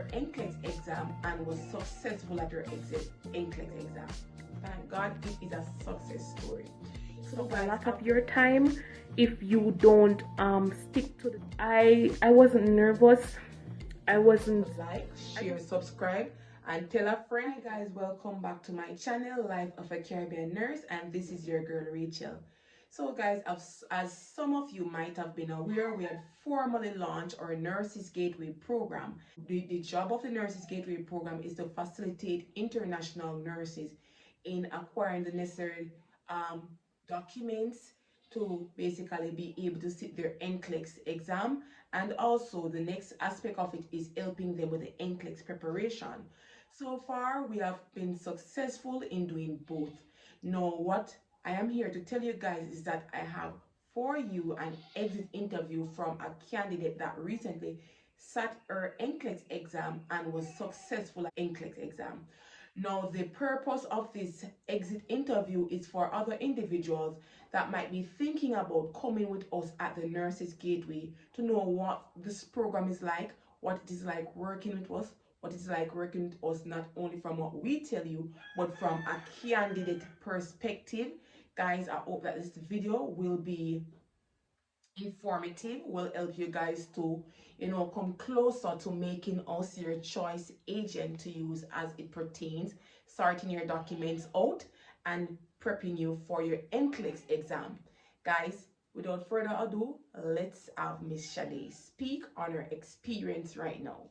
her NCLEX exam and was successful at her NCLEX exam. Thank God, it is a success story. So guys, a lot of your time if you don't stick to the I wasn't nervous. I wasn't like, share, subscribe, and tell a friend. Hi guys, welcome back to my channel, Life of a Caribbean Nurse, and this is your girl Rachel. So guys, as some of you might have been aware, we had formally launched our Nurses Gateway program. The job of the Nurses Gateway program is to facilitate international nurses in acquiring the necessary documents to basically be able to sit their NCLEX exam, and also the next aspect of it is helping them with the NCLEX preparation. So far we have been successful in doing both. Now what I am here to tell you guys is that I have for you an exit interview from a candidate that recently sat her NCLEX exam and was successful at NCLEX exam. Now, the purpose of this exit interview is for other individuals that might be thinking about coming with us at the Nurses Gateway to know what this program is like, what it is like working with us, what it's like working with us, not only from what we tell you, but from a candidate perspective. Guys, I hope that this video will be informative, will help you guys to come closer to making us your choice agent to use as it pertains sorting your documents out and prepping you for your NCLEX exam. Guys, without further ado, let's have Miss Sade speak on her experience right now.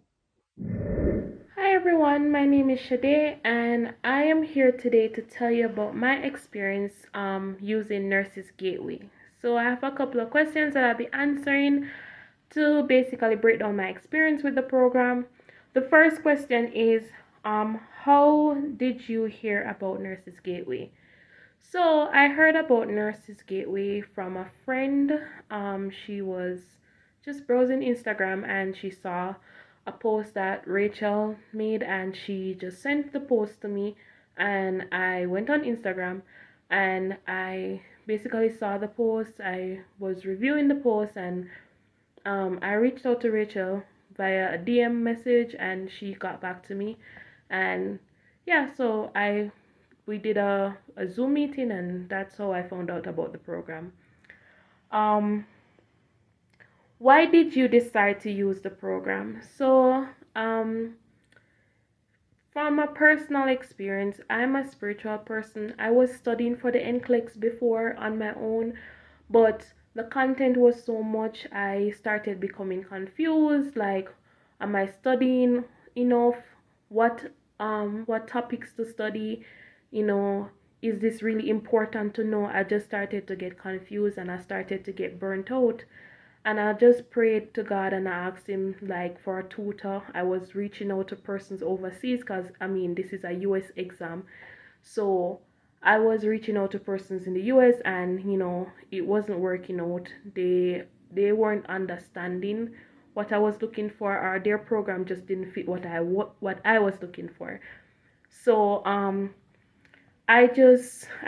Hi everyone, my name is Sade and I am here today to tell you about my experience using Nurses Gateway. So I have a couple of questions that I'll be answering to basically break down my experience with the program. The first question is how did you hear about Nurses Gateway? So I heard about Nurses Gateway from a friend. She was just browsing Instagram and she saw a post that Rachel made and she just sent the post to me, and I went on Instagram and I basically saw the post. I was reviewing the post and I reached out to Rachel via a DM message and she got back to me, and yeah, so we did a Zoom meeting and that's how I found out about the program. Why did you decide to use the program? So from a personal experience, I'm a spiritual person. I was studying for the NCLEX before on my own, but the content was so much I started becoming confused. Like, am I studying enough? What topics to study? Is this really important to know? I just started to get confused and I started to get burnt out. And I just prayed to God and I asked him like for a tutor. I was reaching out to persons overseas because this is a US exam. So I was reaching out to persons in the US and it wasn't working out. They weren't understanding what I was looking for, or their program just didn't fit what I was looking for. So I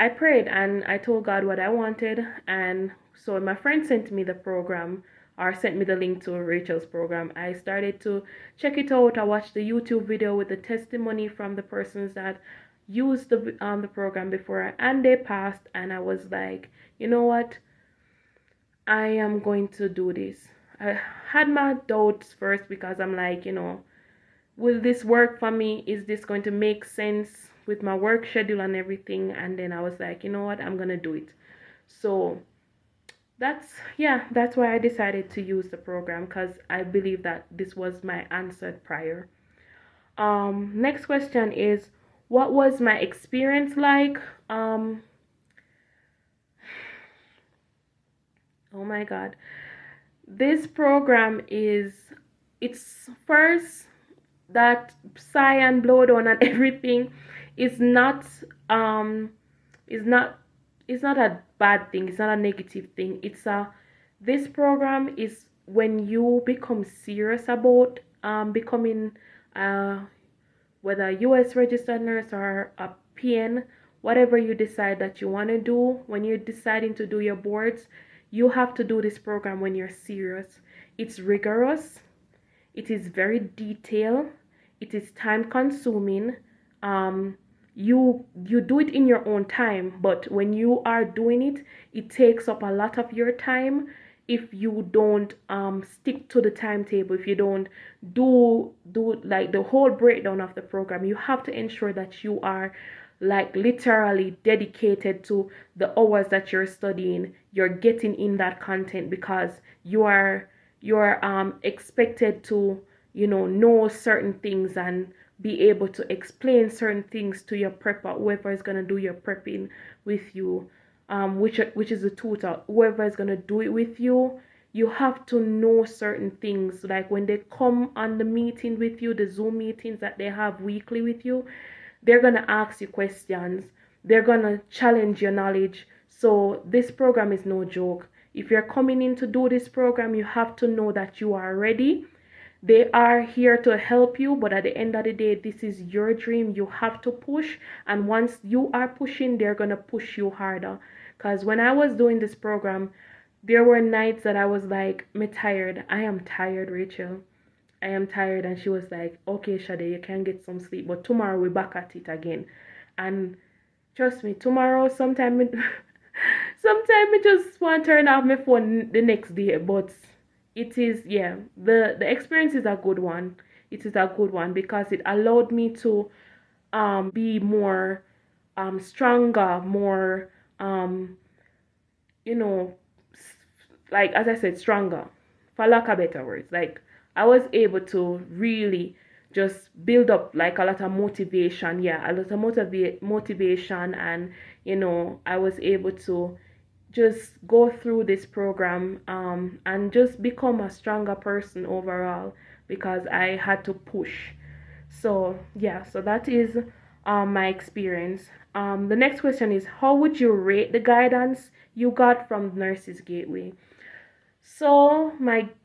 prayed and I told God what I wanted, and so my friend sent me the program, or sent me the link to Rachel's program. I started to check it out. I watched the YouTube video with the testimony from the persons that used the program before and they passed, and I was like, you know what? I am going to do this. I had my doubts first because I'm like, will this work for me? Is this going to make sense with my work schedule and everything? And then I was like, you know what? I'm going to do it. So that's why I decided to use the program, because I believe that this was my answered prayer. Next question is, what was my experience like? Oh my God. This program it's first, that sigh and blow down and everything is not is not a bad thing. It's not a negative thing. This program is when you become serious about becoming whether a US registered nurse or a PN, whatever you decide that you want to do. When you're deciding to do your boards, you have to do this program when you're serious. It's rigorous, it is very detailed, it is time consuming. um you do it in your own time, but when you are doing it, it takes up a lot of your time if you don't stick to the timetable. If you don't do like the whole breakdown of the program, you have to ensure that you are like literally dedicated to the hours that you're studying. You're getting in that content because you're expected to know certain things and be able to explain certain things to your prepper, whoever is going to do your prepping with you, which is the tutor, whoever is going to do it with you. You have to know certain things, like when they come on the meeting with you, the Zoom meetings that they have weekly with you, they're going to ask you questions, they're going to challenge your knowledge. So this program is no joke. If you're coming in to do this program, you have to know that you are ready. They are here to help you, but at the end of the day, this is your dream. You have to push, and once you are pushing, they're going to push you harder. Because when I was doing this program, there were nights that I was like, me tired. I am tired, Rachel. I am tired. And she was like, okay, Shade, you can get some sleep, but tomorrow we're back at it again. And trust me, tomorrow sometime sometime I just want to turn off my phone the next day. But it is, yeah, the experience is a good one. It is a good one because it allowed me to be more stronger, more you know like, as I said, stronger, for lack of better words. Like, I was able to really just build up like a lot of motivation. Yeah, a lot of motivation, and I was able to just go through this program and just become a stronger person overall because I had to push. So yeah, so that is my experience. The next question is, how would you rate the guidance you got from Nurses Gateway? So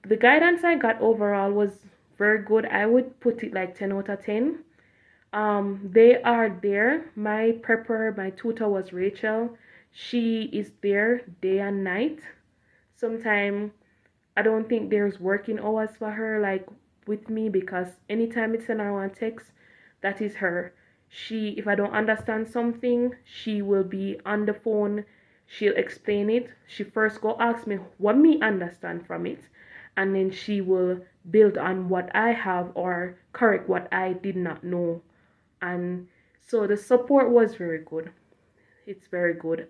the guidance I got overall was very good. I would put it like 10 out of 10. They are there. My prepper, my tutor was Rachel. She is there day and night. Sometimes I don't think there's working hours for her like with me, because anytime it's an hour text, that is her. If I don't understand something, she will be on the phone. She'll explain it. She first go ask me what me understand from it, and then she will build on what I have or correct what I did not know. And so the support was very good. It's very good.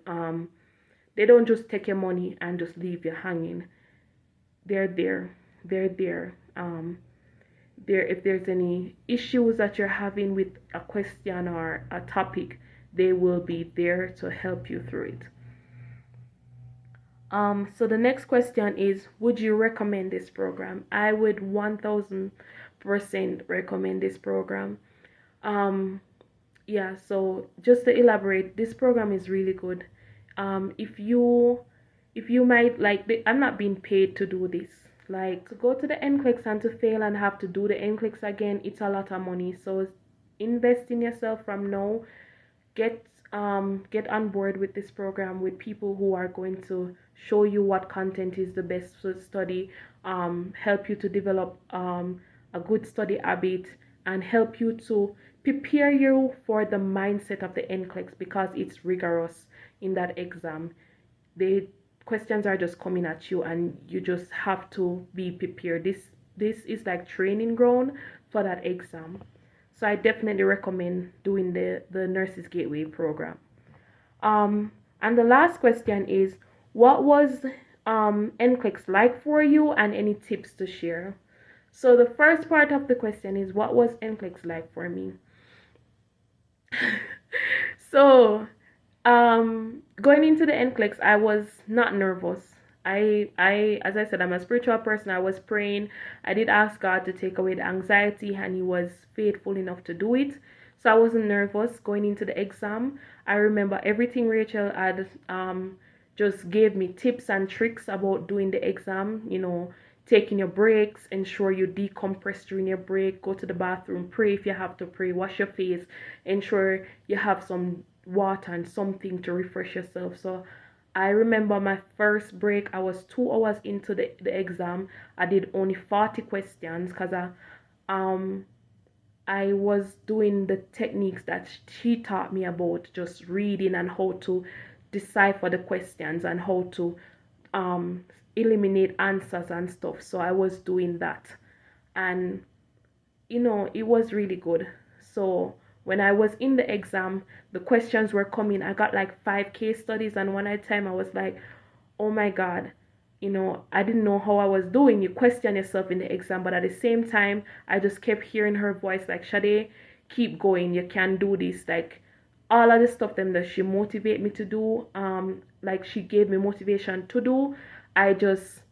They don't just take your money and just leave you hanging. They're there. They're there. There, if there's any issues that you're having with a question or a topic, they will be there to help you through it. So the next question is, would you recommend this program? I would 1000% recommend this program. Um, yeah, so just to elaborate, this program is really good. If you might like, I'm not being paid to do this. Like, to go to the NCLEX and to fail and have to do the NCLEX again, it's a lot of money. So invest in yourself from now. Get on board with this program with people who are going to show you what content is the best to study, help you to develop a good study habit, and help you to prepare you for the mindset of the NCLEX, because it's rigorous in that exam. The questions are just coming at you and you just have to be prepared. This is like training ground for that exam. So I definitely recommend doing the Nurses Gateway program. And the last question is, what was NCLEX like for you, and any tips to share? So the first part of the question is, what was NCLEX like for me? So going into the NCLEX, I was not nervous. As I said, I'm a spiritual person. I was praying. I did ask God to take away the anxiety, and He was faithful enough to do it. So I wasn't nervous going into the exam. I remember everything Rachel had just gave me tips and tricks about doing the exam. Taking your breaks, ensure you decompress during your break, go to the bathroom, pray if you have to pray, wash your face, ensure you have some water and something to refresh yourself. So I remember my first break, I was 2 hours into the exam. I did only 40 questions because I was doing the techniques that she taught me about, just reading and how to decipher the questions and how to um, eliminate answers and stuff. So I was doing that. And, it was really good. So when I was in the exam, the questions were coming. I got like 5 case studies, and one at a time I was like, oh my God, I didn't know how I was doing. You question yourself in the exam, but at the same time, I just kept hearing her voice like, Shade, keep going, you can do this. Like all of the stuff them that she motivate me to do, like she gave me motivation to do. I just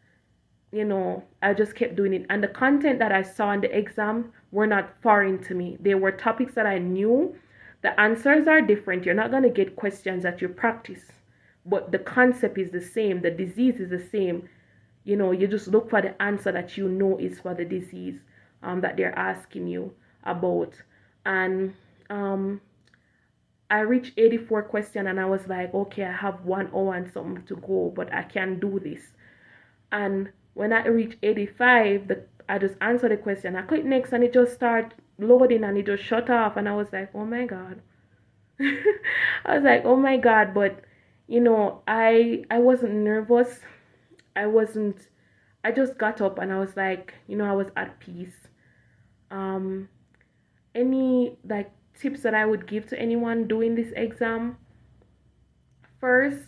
I just kept doing it. And the content that I saw in the exam were not foreign to me. They were topics that I knew. The answers are different. You're not going to get questions that you practice, but the concept is the same. The disease is the same. You just look for the answer that you know is for the disease that they're asking you about. And I reached 84 question and I was like, okay, I have 1 hour and something to go, but I can do this. And when I reached 85, I just answered the question. I clicked next and it just started loading and it just shut off. And I was like, oh my God. I was like, oh my God. But, I wasn't nervous. I wasn't, I just got up and I was like, I was at peace. Um, any like tips that I would give to anyone doing this exam? First,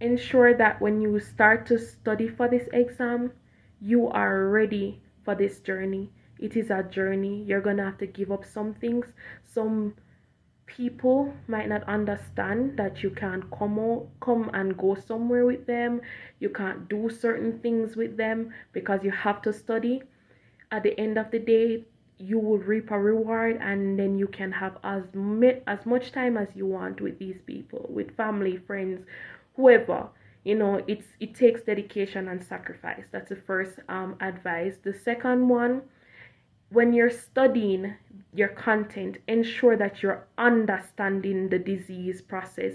ensure that when you start to study for this exam, you are ready for this journey. It is a journey. You're going to have to give up some things. Some people might not understand that you can't come and go somewhere with them. You can't do certain things with them because you have to study. At the end of the day, you will reap a reward, and then you can have as much time as you want with these people, with family, friends, whoever. It takes dedication and sacrifice. That's the first advice. The second one, when you're studying your content, ensure that you're understanding the disease process.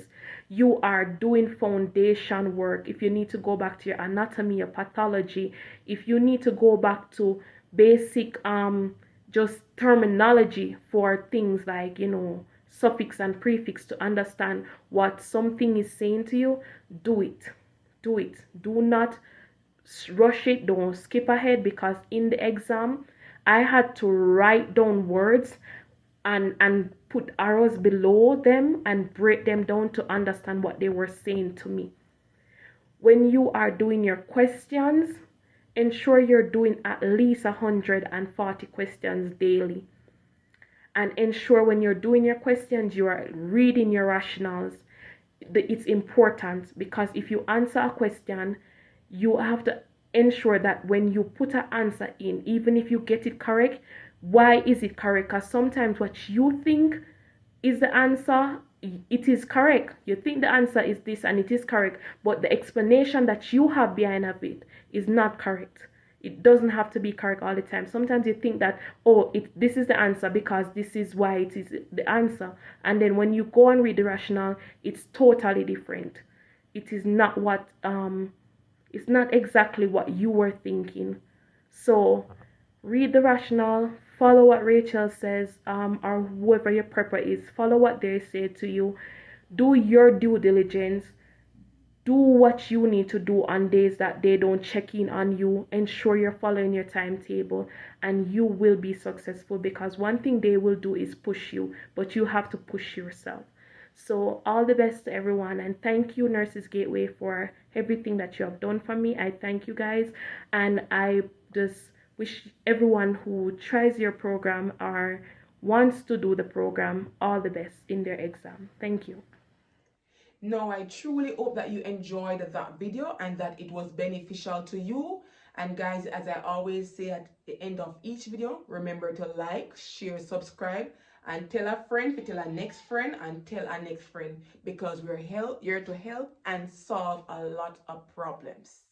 You are doing foundation work. If you need to go back to your anatomy, your pathology, if you need to go back to basic just terminology for things like suffix and prefix to understand what something is saying to you, do it. Do not rush it. Don't skip ahead, because in the exam I had to write down words and put arrows below them and break them down to understand what they were saying to me. When you are doing your questions, ensure you're doing at least 140 questions daily. And ensure when you're doing your questions, you are reading your rationals. It's important, because if you answer a question, you have to ensure that when you put an answer in, even if you get it correct, why is it correct? Because sometimes what you think is the answer, it is correct. You think the answer is this and it is correct, but the explanation that you have behind of it is not correct. It doesn't have to be correct all the time. Sometimes you think that, oh, this is the answer because this is why it is the answer. And then when you go and read the rationale, it's totally different. It is not it's not exactly what you were thinking. So read the rationale, follow what Rachel says, or whoever your prepper is, follow what they say to you, do your due diligence, do what you need to do on days that they don't check in on you. Ensure you're following your timetable, and you will be successful, because one thing they will do is push you, but you have to push yourself. So all the best to everyone, and thank you, Nurses Gateway, for everything that you have done for me. I thank you guys, and I just wish everyone who tries your program or wants to do the program all the best in their exam. Thank you. Now, I truly hope that you enjoyed that video and that it was beneficial to you. And guys, as I always say at the end of each video, remember to like, share, subscribe, and tell a friend, tell a next friend, and tell a next friend, because we're here to help and solve a lot of problems.